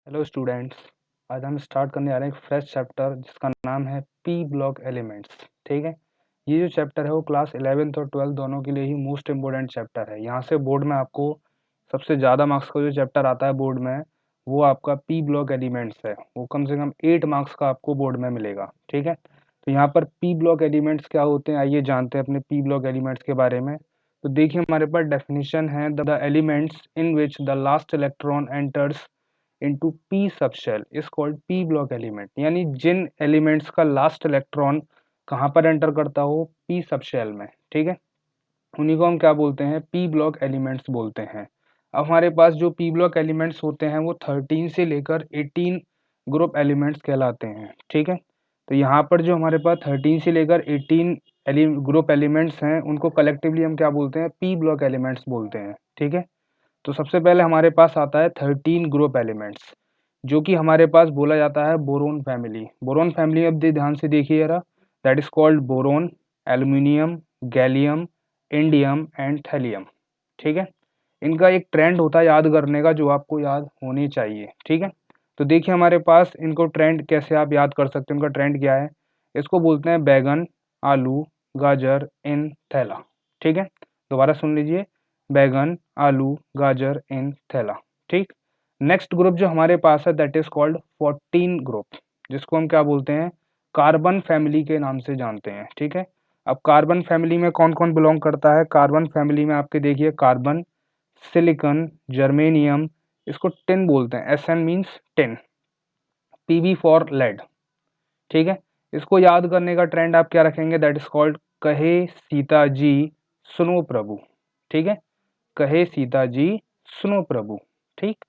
Hello students. आज हम start करने जा रहे हैं एक फ्रेश चैप्टर जिसका नाम है पी ब्लॉक एलिमेंट्स। ठीक है, ये जो चैप्टर है वो क्लास 11th और 12th दोनों के लिए ही मोस्ट इम्पोर्टेंट चैप्टर है। यहाँ से बोर्ड में आपको सबसे ज़्यादा मार्क्स का जो चैप्टर आता है बोर्ड में वो आपका पी ब्लॉक एलिमेंट्स है। वो कम से कम 8 मार्क्स का आपको बोर्ड में मिलेगा। ठीक है, तो यहाँ पर पी ब्लॉक एलिमेंट्स क्या होते हैं आइए जानते हैं अपने पी ब्लॉक एलिमेंट्स के बारे में। तो देखिए हमारे पास डेफिनेशन है the elements in which the last electron enters into P subshell is called P block element. यानी जिन एलिमेंट्स का लास्ट इलेक्ट्रॉन कहाँ पर एंटर करता हो, पी सबशेल में। ठीक है, उन्हीं को हम क्या बोलते हैं, पी ब्लॉक एलिमेंट्स बोलते हैं। अब हमारे पास जो पी ब्लॉक एलिमेंट्स होते हैं वो 13 से लेकर 18 ग्रुप एलिमेंट्स कहलाते हैं। ठीक है, तो यहाँ पर जो हमारे पास 13 से लेकर 18 ग्रुप एलिमेंट्स हैं उनको कलेक्टिवली हम क्या बोलते हैं, पी ब्लॉक एलिमेंट्स बोलते हैं। ठीक है, तो सबसे पहले हमारे पास आता है 13 ग्रुप एलिमेंट्स जो कि हमारे पास बोला जाता है बोरोन फैमिली। बोरोन फैमिली अब ध्यान से देखिए जरा, that is called boron, aluminium, gallium, indium and thallium. ठीक है, इनका एक ट्रेंड होता है याद करने का जो आपको याद होनी चाहिए। ठीक है, तो देखिए हमारे पास इनको ट्रेंड कैसे आप याद कर सकते हैं, उनका ट्रेंड क्या है। इसको बोलते हैं बैगन, आलू, गाजर इन थैला। ठीक है, दोबारा सुन लीजिए, बैगन, आलू, गाजर इन थैला। ठीक, नेक्स्ट ग्रुप जो हमारे पास है दैट इज कॉल्ड 14 ग्रुप, जिसको हम क्या बोलते हैं, कार्बन फैमिली के नाम से जानते हैं। ठीक है, अब कार्बन फैमिली में कौन कौन बिलोंग करता है, कार्बन फैमिली में आपके देखिए कार्बन, सिलिकॉन, जर्मेनियम, इसको टिन बोलते हैं, S N means tin, PB for lead. ठीक है, इसको याद करने का ट्रेंड आप क्या रखेंगे, दैट इज कॉल्ड कहे सीता जी सुनो प्रभु। ठीक है, कहे सीता जी सुनो प्रभु। ठीक,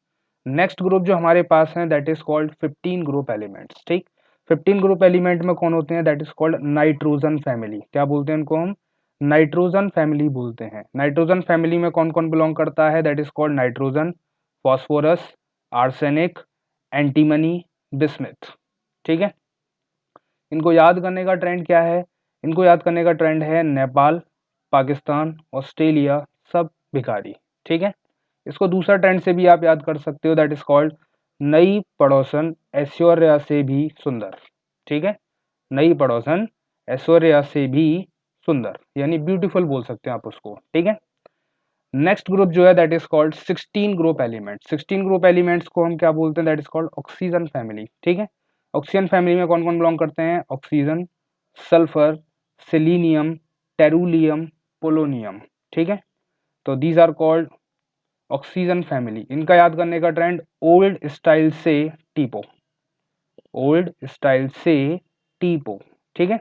नेक्स्ट ग्रुप जो हमारे पास है that is called 15 group elements. ठीक, 15 ग्रुप एलिमेंट में कौन होते हैं, that is called nitrogen family. क्या बोलते हैं इनको हम, नाइट्रोजन फैमिली बोलते हैं। नाइट्रोजन फैमिली में कौन कौन बिलोंग करता है, that is called nitrogen, phosphorus, arsenic, antimony, bismuth. ठीक है, इनको याद करने का ट्रेंड क्या है, इनको याद करने का ट्रेंड है नेपाल, पाकिस्तान, ऑस्ट्रेलिया, सब भिखारी। ठीक है, इसको दूसरा ट्रेंड से भी आप याद कर सकते हो, दैट इज कॉल्ड नई पड़ोसन ऐश्वर्या से भी सुंदर। ठीक है, नई पड़ोसन ऐश्वर्या से भी सुंदर, यानी ब्यूटीफुल बोल सकते हैं आप उसको। ठीक है, नेक्स्ट ग्रुप जो है that is called 16 group element. 16 group elements को हम क्या बोलते हैं, that is called oxygen family. ठीक है, ऑक्सीजन फैमिली में कौन कौन बिलोंग करते हैं, oxygen, sulphur, selenium, tellurium, polonium. ठीक है, तो these are called oxygen family. इनका याद करने का ट्रेंड ओल्ड स्टाइल से टीपो, ओल्ड स्टाइल से टीपो। ठीक है,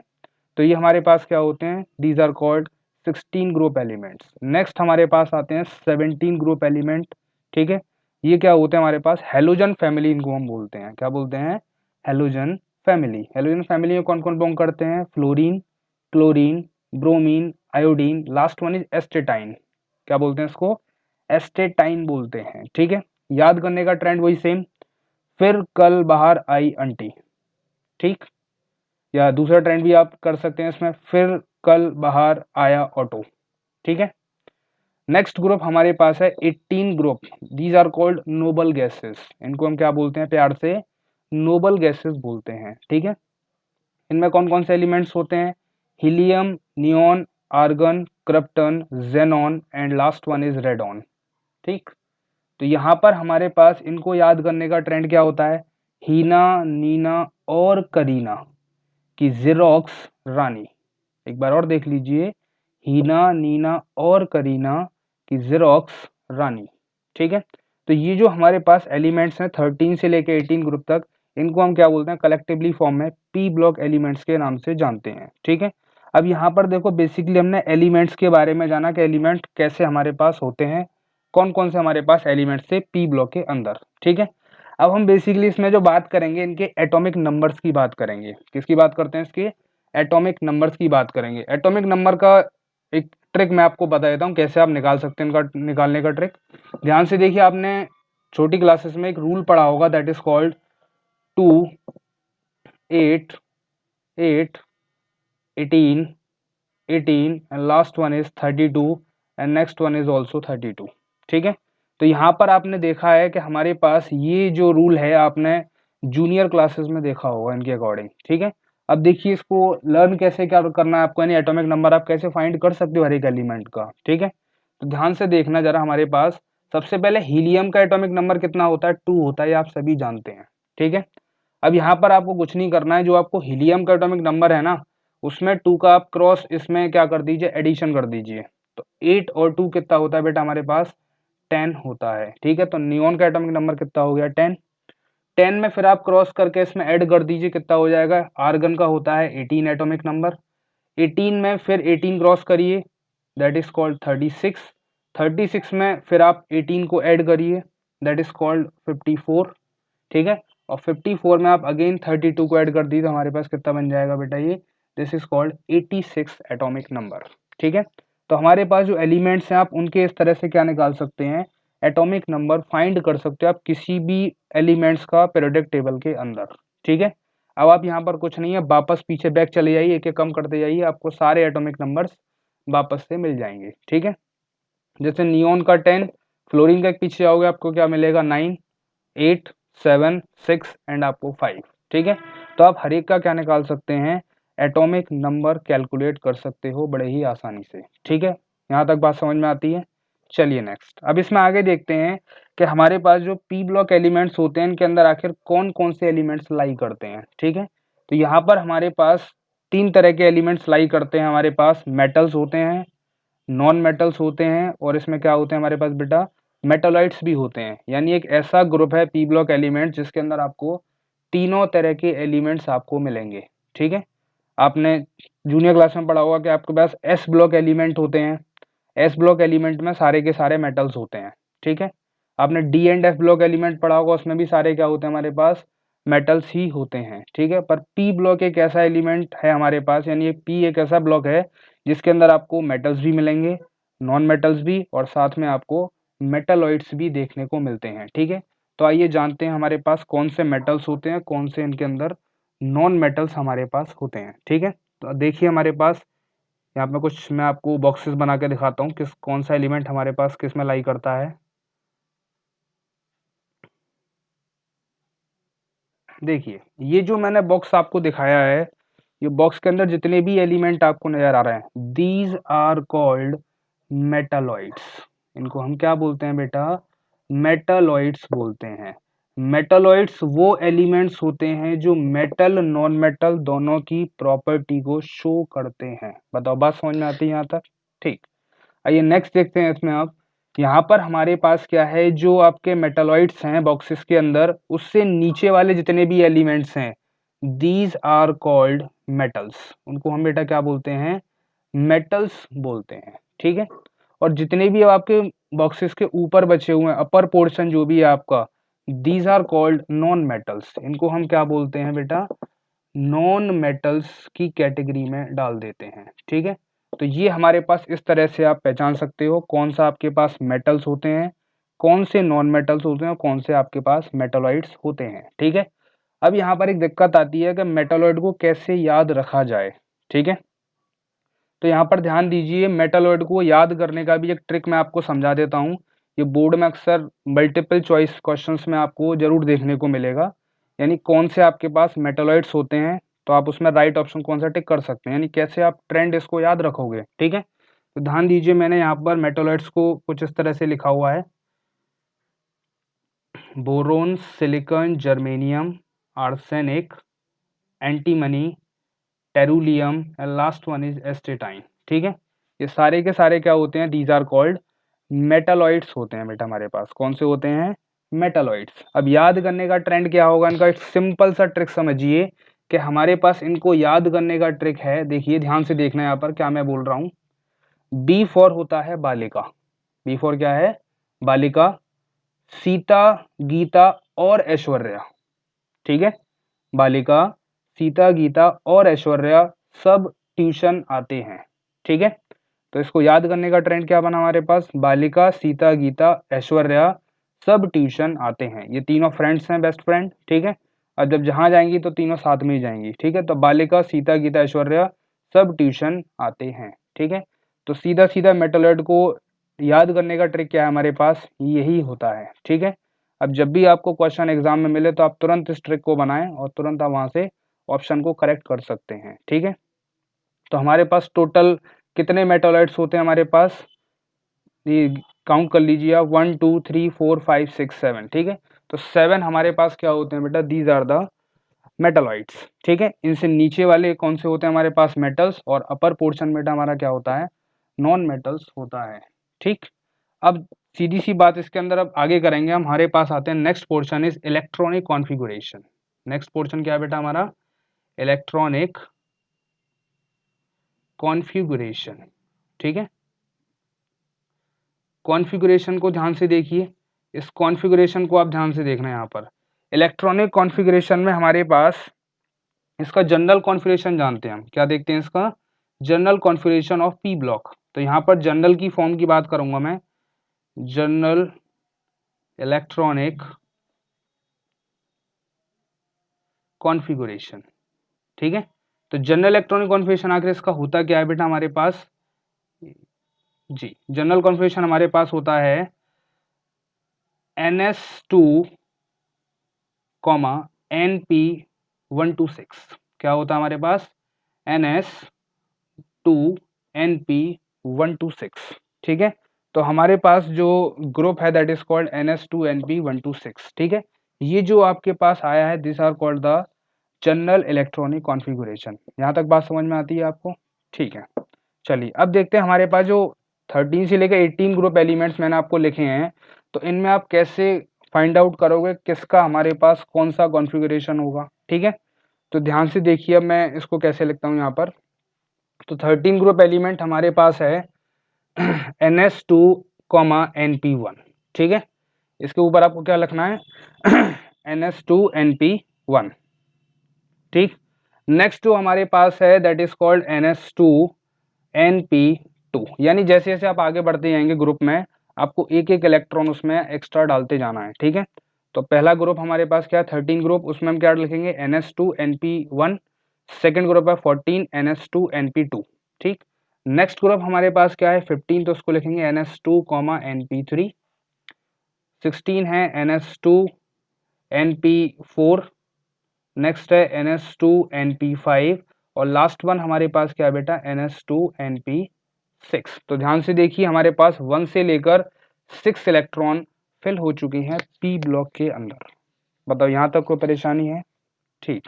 तो ये हमारे पास क्या होते हैं, these are called 16 group elements. Next हमारे पास आते हैं 17 ग्रुप एलिमेंट। ठीक है, ये क्या होते हैं हमारे पास, हेलोजन फैमिली इनको हम बोलते हैं। क्या बोलते हैं, हेलोजन फैमिली। हेलोजन फैमिली में कौन कौन बिलोंग करते हैं, fluorine, chlorine, bromine, iodine, last one is astatine. क्या बोलते हैं इसको, एस्टेटाइन बोलते हैं। ठीक है, याद करने का ट्रेंड वही सेम, फिर कल बाहर आई अंटी। ठीक, या दूसरा ट्रेंड भी आप कर सकते हैं इसमें, फिर कल बाहर आया ऑटो। ठीक है, नेक्स्ट ग्रुप हमारे पास है 18 group, these are called noble gases. इनको हम क्या बोलते हैं प्यार से, नोबल गैसेस बोलते हैं। ठीक है, इनमें कौन कौन से एलिमेंट्स होते हैं, helium, neon, argon, krypton, xenon and last one is radon. ठीक, तो यहाँ पर हमारे पास इनको याद करने का ट्रेंड क्या होता है, हीना, नीना और करीना की जेरोक्स रानी। एक बार और देख लीजिए, हीना, नीना और करीना की जेरोक्स रानी। ठीक है, तो ये जो हमारे पास एलिमेंट्स हैं 13 से लेके 18 ग्रुप तक, इनको हम क्या बोलते हैं, कलेक्टिवली फॉर्म में पी ब्लॉक एलिमेंट्स के नाम से जानते हैं। ठीक है, अब यहाँ पर देखो बेसिकली हमने एलिमेंट्स के बारे में जाना कि एलिमेंट कैसे हमारे पास होते हैं, कौन कौन से हमारे पास एलिमेंट्स थे पी ब्लॉक के अंदर। ठीक है, अब हम बेसिकली इसमें जो बात करेंगे इनके एटॉमिक नंबर्स की बात करेंगे। किसकी बात करते हैं, इसके एटॉमिक नंबर्स की बात करेंगे। एटॉमिक नंबर का एक ट्रिक मैं आपको बता देता हूँ कैसे आप निकाल सकते हैं इनका निकालने का ट्रिक। ध्यान से देखिए, आपने छोटी क्लासेस में एक रूल पढ़ा होगा that is called 2, 8, 8, 18, 18 and last one is 32 and next one is also 32। ठीक है, तो यहाँ पर आपने देखा है कि हमारे पास ये जो रूल है आपने जूनियर क्लासेस में देखा होगा इनके अकॉर्डिंग, ठीक है। अब देखिए इसको लर्न कैसे क्या करना है आपको, यानी एटॉमिक नंबर आप कैसे फाइंड कर सकते हो हर एक एलिमेंट का, ठीक है। तो ध्यान से देखना जरा, हमारे पास सबसे पहले हीलियम का एटॉमिक नंबर कितना होता है, 2 होता है, ये आप सभी जानते हैं, ठीक है। अब यहाँ पर आपको कुछ नहीं करना है, जो आपको हीलियम का एटॉमिक नंबर है ना, उसमें 2 का आप क्रॉस इसमें क्या कर दीजिए, एडिशन कर दीजिए। तो 8 और 2 कितना होता है बेटा हमारे पास, 10 होता है, ठीक है। तो नियॉन का एटॉमिक नंबर कितना हो गया, 10। 10 में फिर आप क्रॉस करके इसमें ऐड कर दीजिए, कितना हो जाएगा, आर्गन का होता है 18 एटॉमिक नंबर। 18 में फिर 18 क्रॉस करिए, दैट इज कॉल्ड 36। 36 में फिर आप 18 को ऐड करिए, दैट इज कॉल्ड 54, ठीक है। और 54 में आप अगेन 32 को ऐड कर दी, तो हमारे पास कितना बन जाएगा बेटा, ये this is called 86 atomic number, ठीक है। तो हमारे पास जो एलिमेंट्स हैं आप उनके इस तरह से क्या निकाल सकते हैं, एटॉमिक नंबर फाइंड कर सकते हो आप किसी भी एलिमेंट्स का पीरियोडिक टेबल के अंदर, ठीक है। अब आप यहाँ पर कुछ नहीं है, वापस पीछे बैक चले जाइए, एक एक कम करते जाइए, आपको सारे एटॉमिक नंबर्स वापस से मिल जाएंगे, ठीक है। जैसे नियॉन का 10, फ्लोरीन का पीछे आओगे आपको क्या मिलेगा, 9, 8, 7, 6 एंड आपको 5, ठीक है। तो आप हर एक का क्या निकाल सकते हैं, एटॉमिक नंबर कैलकुलेट कर सकते हो बड़े ही आसानी से, ठीक है। यहाँ तक बात समझ में आती है। चलिए नेक्स्ट, अब इसमें आगे देखते हैं कि हमारे पास जो पी ब्लॉक एलिमेंट्स होते हैं इनके अंदर आखिर कौन कौन से एलिमेंट्स लाई करते हैं, ठीक है। तो यहाँ पर हमारे पास 3 तरह के एलिमेंट्स लाई करते हैं, हमारे पास मेटल्स होते हैं, नॉन मेटल्स होते हैं, और इसमें क्या होते हैं हमारे पास बेटा, मेटालॉइड्स भी होते हैं। यानी एक ऐसा ग्रुप है पी ब्लॉक एलिमेंट जिसके अंदर आपको तीनों तरह के एलिमेंट्स आपको मिलेंगे, ठीक है। आपने जूनियर क्लास में पढ़ा होगा कि आपके पास एस ब्लॉक एलिमेंट होते हैं, एस ब्लॉक एलिमेंट में सारे के सारे मेटल्स होते हैं, ठीक है। आपने D and F block element पढ़ा होगा, उसमें भी सारे क्या होते हैं हमारे पास, मेटल्स ही होते हैं, ठीक है। पर पी ब्लॉक एक ऐसा एलिमेंट है हमारे पास, यानी पी एक ऐसा ब्लॉक है जिसके अंदर आपको मेटल्स भी मिलेंगे, नॉन मेटल्स भी, और साथ में आपको मेटालॉइड्स भी देखने को मिलते हैं, ठीक है। तो आइए जानते हैं हमारे पास कौन से मेटल्स होते हैं, कौन से इनके अंदर नॉन मेटल्स हमारे पास होते हैं, ठीक है। तो देखिए हमारे पास यहाँ पे कुछ मैं आपको बॉक्सेस बना के दिखाता हूँ किस कौन सा एलिमेंट हमारे पास किस में लाई करता है। देखिए ये जो मैंने बॉक्स आपको दिखाया है, ये बॉक्स के अंदर जितने भी एलिमेंट आपको नजर आ रहे हैं, दीज आर कॉल्ड मेटालॉइड्स। इनको हम क्या बोलते हैं बेटा, मेटालॉइड्स बोलते हैं। मेटालॉइड्स वो एलिमेंट्स होते हैं जो मेटल नॉन मेटल दोनों की प्रॉपर्टी को शो करते हैं। बताओ बात समझ में आती है यहाँ तक, ठीक। आइए नेक्स्ट देखते हैं इसमें आप, यहाँ पर हमारे पास क्या है, जो आपके मेटालॉइड्स हैं बॉक्सेस के अंदर, उससे नीचे वाले जितने भी एलिमेंट्स हैं, दीज आर कॉल्ड मेटल्स। उनको हम बेटा क्या बोलते हैं, मेटल्स बोलते हैं, ठीक है। और जितने भी अब आपके बॉक्सेस के ऊपर बचे हुए हैं, अपर पोर्शन जो भी है आपका, these are called non metals. इनको हम क्या बोलते हैं बेटा, नॉन मेटल्स की कैटेगरी में डाल देते हैं, ठीक है। तो ये हमारे पास इस तरह से आप पहचान सकते हो कौन सा आपके पास मेटल्स होते हैं, कौन से नॉन मेटल्स होते हैं, और कौन से आपके पास मेटालॉइड्स होते हैं, ठीक है। अब यहाँ पर एक दिक्कत आती है कि मेटालॉइड को कैसे याद रखा जाए, ठीक है। तो यहाँ पर ध्यान दीजिए, मेटालॉइड को याद करने का भी एक ट्रिक मैं आपको समझा देता हूँ। ये बोर्ड में अक्सर मल्टीपल चॉइस क्वेश्चंस में आपको जरूर देखने को मिलेगा। यानी कौन से आपके पास मेटालॉइड्स होते हैं, तो आप उसमें राइट ऑप्शन कौन सा टिक कर सकते हैं, यानी कैसे आप ट्रेंड इसको याद रखोगे, ठीक है। तो ध्यान दीजिए, मैंने यहाँ पर मेटालॉइड्स को कुछ इस तरह से लिखा हुआ है, boron, silicon, germanium, arsenic, antimony, tellurium and last one is astatine, ठीक है। ये सारे के सारे क्या होते हैं, दीज आर कॉल्ड मेटालॉइड्स होते हैं बेटा हमारे पास। कौन से होते हैं, मेटालॉइड्स। अब याद करने का ट्रेंड क्या होगा इनका, एक सिंपल सा ट्रिक समझिए कि हमारे पास इनको याद करने का ट्रिक है। देखिए ध्यान से देखना यहाँ पर क्या मैं बोल रहा हूँ। बी फॉर होता है बालिका, बी फॉर क्या है, बालिका, सीता, गीता और ऐश्वर्या, ठीक है। बालिका, सीता, गीता और ऐश्वर्या सब ट्यूशन आते हैं, ठीक है। तो इसको याद करने का ट्रेंड क्या बना हमारे पास, बालिका, सीता, गीता, ऐश्वर्या सब ट्यूशन आते हैं। ये तीनों फ्रेंड्स हैं, बेस्ट फ्रेंड, ठीक है। और जब जहां जाएंगी तो तीनों साथ में ही जाएंगी, ठीक है। तो बालिका, सीता, गीता, ऐश्वर्या सब ट्यूशन आते हैं, ठीक है। तो सीधा सीधा मेटालॉइड को याद करने का ट्रिक क्या है हमारे पास, यही होता है। ठीक है, अब जब भी आपको क्वेश्चन एग्जाम में मिले तो आप तुरंत इस ट्रिक को बनाएं और तुरंत आप वहां से ऑप्शन को करेक्ट कर सकते हैं। ठीक है, तो हमारे पास टोटल कितने मेटालॉइड्स होते हैं हमारे पास, ये काउंट कर लीजिए आप, 1 2 3 4 5 6 7। ठीक है, तो 7 हमारे पास क्या होते हैं बेटा, दीज आर द मेटालॉइड्स। ठीक है, इनसे नीचे वाले कौन से होते हैं हमारे पास, मेटल्स, और अपर पोर्शन बेटा हमारा क्या होता है, नॉन मेटल्स होता है। ठीक, अब सीधी सी बात इसके अंदर अब आगे करेंगे हम, हमारे पास आते हैं next portion is electronic configuration. Next portion क्या है बेटा हमारा, इलेक्ट्रॉनिक कॉन्फ़िगरेशन। ठीक है, कॉन्फ़िगरेशन को ध्यान से देखिए, इस कॉन्फ़िगरेशन को आप ध्यान से देखना। यहाँ पर इलेक्ट्रॉनिक कॉन्फ़िगरेशन में हमारे पास इसका जनरल कॉन्फ़िगरेशन जानते हैं हम, क्या देखते हैं इसका, general configuration of P block. तो यहाँ पर जनरल की फॉर्म की बात करूंगा मैं, जनरल इलेक्ट्रॉनिक कॉन्फ़िगरेशन। ठीक है, तो जनरल इलेक्ट्रॉनिक कॉन्फ़िगरेशन आखिर इसका होता क्या है बेटा हमारे पास, जी जनरल कॉन्फ़िगरेशन हमारे पास होता है NS2, NP126। क्या होता है हमारे पास, NS2NP126। ठीक है, तो हमारे पास जो ग्रुप है दैट इज कॉल्ड NS2NP126। ठीक है, ये जो आपके पास आया है, this are called the general electronic configuration. यहाँ तक बात समझ में आती है आपको। ठीक है, चलिए अब देखते हैं हमारे पास जो 13 से लेकर 18 ग्रुप एलिमेंट्स मैंने आपको लिखे हैं, तो इनमें आप कैसे फाइंड आउट करोगे किसका हमारे पास कौन सा कॉन्फ़िगरेशन होगा। ठीक है, तो ध्यान से देखिए, अब मैं इसको कैसे लिखता हूँ यहाँ पर। तो 13 ग्रुप एलिमेंट हमारे पास है NS2, NP1। ठीक है, इसके ऊपर आपको क्या लिखना है, NS2NP1। ठीक, नेक्स्ट जो हमारे पास है दैट इज कॉल्ड NS2NP2। यानी जैसे जैसे आप आगे बढ़ते जाएंगे ग्रुप में, आपको एक एक इलेक्ट्रॉन उसमें एक्स्ट्रा डालते जाना है। ठीक है, तो पहला ग्रुप हमारे पास क्या है, 13 ग्रुप, उसमें हम क्या लिखेंगे, NS2NP1। सेकेंड ग्रुप है 14, NS2NP2। ठीक, नेक्स्ट ग्रुप हमारे पास क्या है 15, तो उसको लिखेंगे NS2NP3। 16 है NS2NP4। नेक्स्ट है NS2NP5। और लास्ट वन हमारे पास क्या है बेटा, NS2NP6। तो ध्यान से देखिए, हमारे पास 1 से लेकर 6 इलेक्ट्रॉन फिल हो चुके हैं पी ब्लॉक के अंदर। बताओ यहाँ तक कोई परेशानी है। ठीक,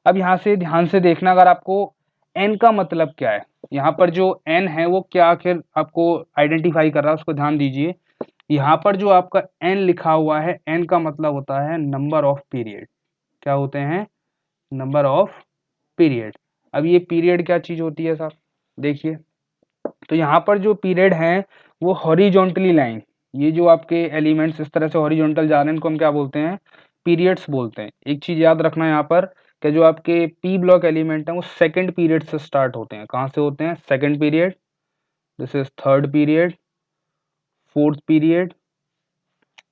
अब यहाँ से ध्यान से देखना, अगर आपको एन का मतलब क्या है, यहाँ पर जो एन है वो क्या आखिर आपको आइडेंटिफाई कर रहा है, उसको ध्यान दीजिए। यहाँ पर जो आपका एन लिखा हुआ है, एन का मतलब होता है नंबर ऑफ पीरियड। क्या होते हैं, नंबर ऑफ पीरियड। अब ये पीरियड क्या चीज होती है साहब, देखिए, तो यहाँ पर जो पीरियड है वो हॉरिजॉन्टली लाइन, ये जो आपके एलिमेंट्स इस तरह से हॉरिजॉन्टल जा रहे हैं, इनको हम क्या बोलते हैं, पीरियड्स बोलते हैं। एक चीज याद रखना यहाँ पर कि जो आपके पी ब्लॉक एलिमेंट हैं वो सेकंड पीरियड से स्टार्ट होते हैं। कहाँ से होते हैं, second period, this is third period, fourth period,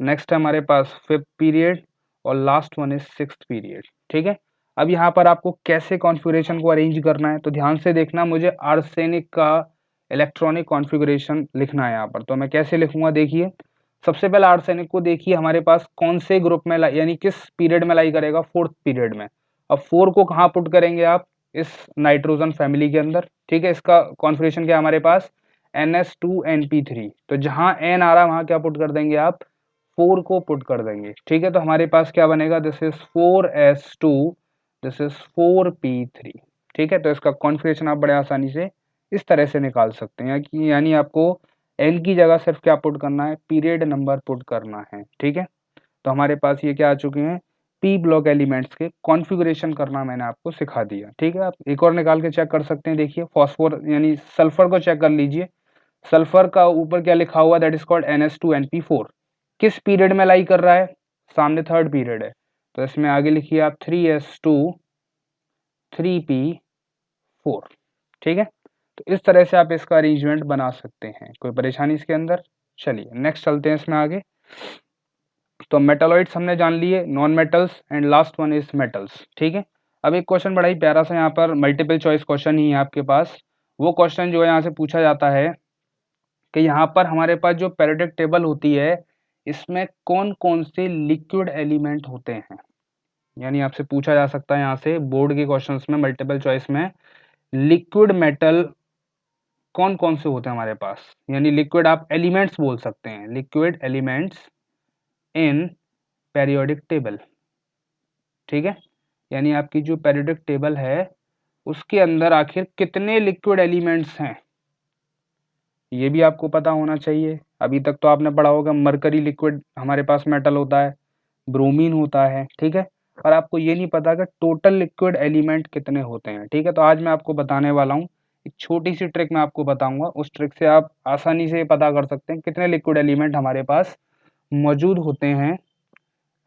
next है हमारे पास फिफ्थ पीरियड, और last one is sixth period. ठीक है, अब यहाँ पर आपको कैसे कॉन्फ़िगरेशन को अरेंज करना है, तो ध्यान से देखना, मुझे आर्सेनिक का इलेक्ट्रॉनिक कॉन्फ़िगरेशन लिखना है यहाँ पर। तो मैं कैसे लिखूंगा, देखिए, सबसे पहले आर्सेनिक को देखिए हमारे पास कौन से ग्रुप में यानी किस पीरियड में लाई करेगा, फोर्थ पीरियड में। अब 4 को कहाँ पुट करेंगे आप, इस नाइट्रोजन फैमिली के अंदर। ठीक है, इसका कॉन्फ़िगरेशन क्या है हमारे पास, NS2NP3। तो जहां N आ रहा है वहां क्या पुट कर देंगे आप, 4 को पुट कर देंगे। ठीक है, तो हमारे पास क्या बनेगा, this is 4S2, this is 4P3। ठीक है, तो इसका कॉन्फ़िगरेशन आप बड़े आसानी से इस तरह से निकाल सकते हैं कि यानी आपको एन की जगह सिर्फ क्या पुट करना है, पीरियड नंबर पुट करना है। ठीक है, तो हमारे पास ये क्या आ चुके हैं, पी ब्लॉक एलिमेंट्स के कॉन्फ़िगरेशन करना मैंने आपको सिखा दिया। ठीक है, आप एक और निकाल के चेक कर सकते हैं, देखिए फॉस्फोर यानी सल्फर को चेक कर लीजिए। सल्फर का ऊपर क्या लिखा हुआ, दैट इज कॉल्ड NS2NP4। किस पीरियड में लाई कर रहा है, सामने थर्ड पीरियड है, तो इसमें आगे लिखिए आप 3S2 3P4। ठीक है, तो इस तरह से आप इसका अरेंजमेंट बना सकते हैं, कोई परेशानी इसके अंदर। चलिए नेक्स्ट चलते हैं इसमें आगे। तो मेटालॉइड्स हमने जान लिए, non metals, and last one is metals. ठीक है, अब एक क्वेश्चन बड़ा ही प्यारा सा यहाँ पर मल्टीपल चॉइस क्वेश्चन ही है आपके पास। वो क्वेश्चन जो है यहाँ से पूछा जाता है कि यहाँ पर हमारे पास जो पेरियोडिक टेबल होती है इसमें कौन कौन से लिक्विड एलिमेंट होते हैं। यानी आपसे पूछा जा सकता है यहाँ से बोर्ड के क्वेश्चंस में मल्टीपल चॉइस में लिक्विड मेटल कौन कौन से होते हैं हमारे पास, यानी लिक्विड आप एलिमेंट्स बोल सकते हैं, liquid elements in periodic table. ठीक है, यानी आपकी जो पेरियोडिक टेबल है उसके अंदर आखिर कितने लिक्विड एलिमेंट्स हैं ये भी आपको पता होना चाहिए। अभी तक तो आपने पढ़ा होगा मरकरी लिक्विड हमारे पास मेटल होता है, ब्रोमीन होता है, ठीक है, पर आपको ये नहीं पता कि टोटल लिक्विड एलिमेंट कितने होते हैं। ठीक है, तो आज मैं आपको बताने वाला हूँ एक छोटी सी ट्रिक मैं आपको बताऊंगा, उस ट्रिक से आप आसानी से पता कर सकते हैं कितने लिक्विड एलिमेंट हमारे पास मौजूद होते हैं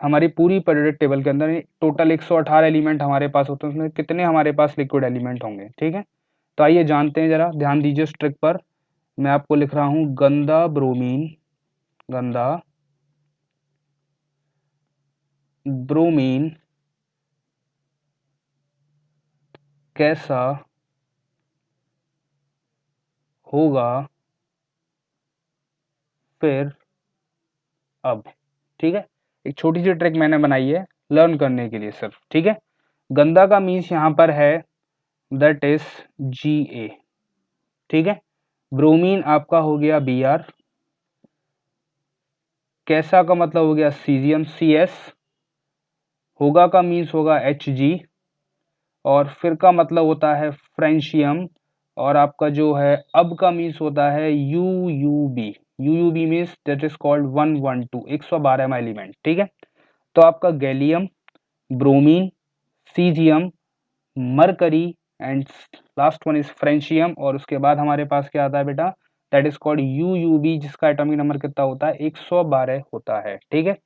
हमारी पूरी पेरियोडिक टेबल के अंदर। टोटल 118 एलिमेंट हमारे पास होते हैं, उसमें कितने हमारे पास लिक्विड एलिमेंट होंगे। ठीक है, तो आइए जानते हैं, जरा ध्यान दीजिए उस ट्रिक पर। मैं आपको लिख रहा हूं गंदा ब्रोमीन, गंदा ब्रोमीन कैसा होगा फिर अब। ठीक है, एक छोटी सी ट्रिक मैंने बनाई है लर्न करने के लिए सिर्फ। ठीक है, गंदा का मीन्स यहाँ पर है दैट इज Ga। ठीक है, ब्रोमीन आपका हो गया Br, कैसा का मतलब हो गया सीजियम Cs, होगा का मीन्स होगा Hg, और फिर का मतलब होता है फ्रेंशियम, और आपका जो है अब का मीन्स होता है UUB। UUB means that is called 112, 112वां एलिमेंट। ठीक है, तो आपका gallium, bromine, caesium, mercury and last one is francium, और उसके बाद हमारे पास क्या आता है बेटा, दैट इज कॉल्ड UUB, जिसका एटॉमिक नंबर कितना होता है 112 होता है। ठीक है,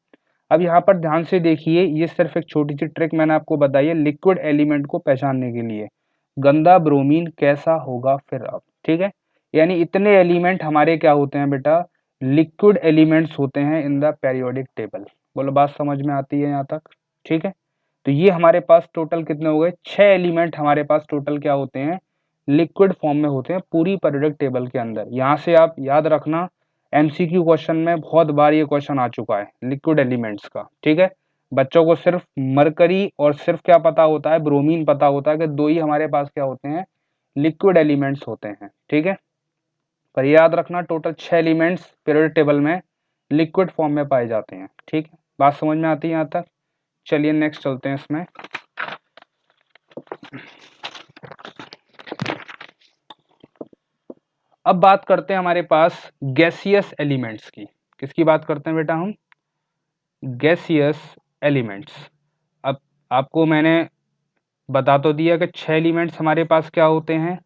अब यहाँ पर ध्यान से देखिए, ये सिर्फ एक छोटी सी ट्रिक मैंने आपको बताई है लिक्विड एलिमेंट को पहचानने के लिए। गंदा ब्रोमीन कैसा होगा फिर अब। ठीक है, यानी इतने एलिमेंट हमारे क्या होते हैं बेटा, लिक्विड एलिमेंट्स होते हैं इन द पेरियोडिक टेबल। बोलो बात समझ में आती है यहाँ तक। ठीक है, तो ये हमारे पास टोटल कितने हो गए, 6 एलिमेंट हमारे पास टोटल क्या होते हैं, लिक्विड फॉर्म में होते हैं पूरी पेरियोडिक टेबल के अंदर। यहाँ से आप याद रखना, MCQ क्वेश्चन में बहुत बार ये क्वेश्चन आ चुका है लिक्विड एलिमेंट्स का। ठीक है, बच्चों को सिर्फ मरकरी और सिर्फ क्या पता होता है, ब्रोमीन पता होता है कि दो ही हमारे पास क्या होते हैं, लिक्विड एलिमेंट्स होते हैं। ठीक है, पर याद रखना टोटल 6 एलिमेंट्स पीरियोडिक टेबल में लिक्विड फॉर्म में पाए जाते हैं। ठीक है, बात समझ में आती है यहाँ तक। चलिए नेक्स्ट चलते हैं इसमें। अब बात करते हैं हमारे पास गैसियस एलिमेंट्स की। किसकी बात करते हैं बेटा हम, गैसियस एलिमेंट्स। अब आपको मैंने बता तो दिया कि 6 एलिमेंट्स हमारे पास क्या होते हैं,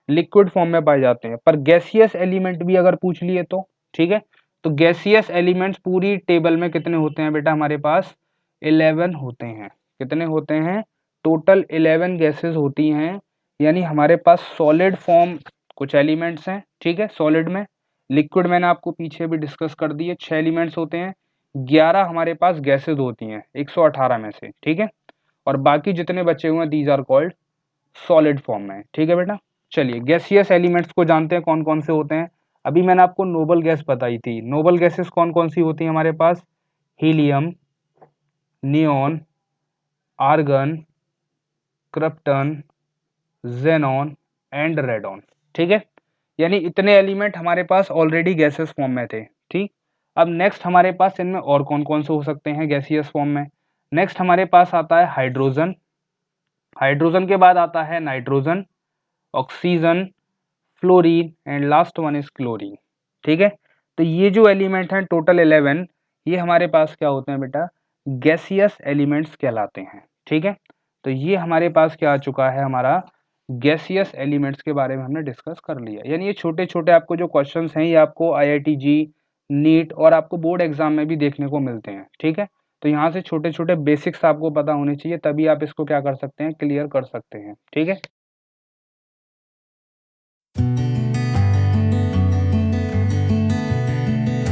लिक्विड फॉर्म में पाए जाते हैं, पर गैसियस एलिमेंट भी अगर पूछ लिए तो। ठीक है, तो गैसियस एलिमेंट्स पूरी टेबल में कितने होते हैं बेटा, हमारे पास 11 होते हैं। कितने होते हैं, टोटल 11 गैसेस होती हैं। यानी हमारे पास सॉलिड फॉर्म कुछ एलिमेंट्स हैं। ठीक है, सॉलिड में, लिक्विड मैंने आपको पीछे भी डिस्कस कर दी है, 6 एलिमेंट्स होते हैं, 11 हमारे पास गैसेस होती हैं 118 में से। ठीक है, और बाकी जितने बचे हुए हैं these are called solid form में। ठीक है बेटा, चलिए गैसियस एलिमेंट्स को जानते हैं कौन कौन से होते हैं। अभी मैंने आपको नोबल गैस बताई थी, नोबल गैसेस कौन कौन सी होती हैं हमारे पास, helium, neon, argon, krypton, xenon and radon. ठीक है, यानी इतने एलिमेंट हमारे पास ऑलरेडी गैसेस फॉर्म में थे। ठीक, अब नेक्स्ट हमारे पास इनमें और कौन कौन से हो सकते हैं गैसियस फॉर्म में। नेक्स्ट हमारे पास आता है हाइड्रोजन, हाइड्रोजन के बाद आता है nitrogen, oxygen, fluorine and last one is chlorine. ठीक है, तो ये जो एलिमेंट हैं टोटल 11, ये हमारे पास क्या होते हैं बेटा, गैसियस एलिमेंट्स कहलाते हैं। ठीक है, तो ये हमारे पास क्या आ चुका है, हमारा गैसियस एलिमेंट्स के बारे में हमने डिस्कस कर लिया। यानी ये छोटे छोटे आपको जो क्वेश्चंस हैं ये आपको IIT जी, नीट और आपको बोर्ड एग्जाम में भी देखने को मिलते हैं। ठीक है, तो यहाँ से छोटे छोटे बेसिक्स आपको पता होने चाहिए, तभी आप इसको क्या कर सकते हैं, क्लियर कर सकते हैं। ठीक है।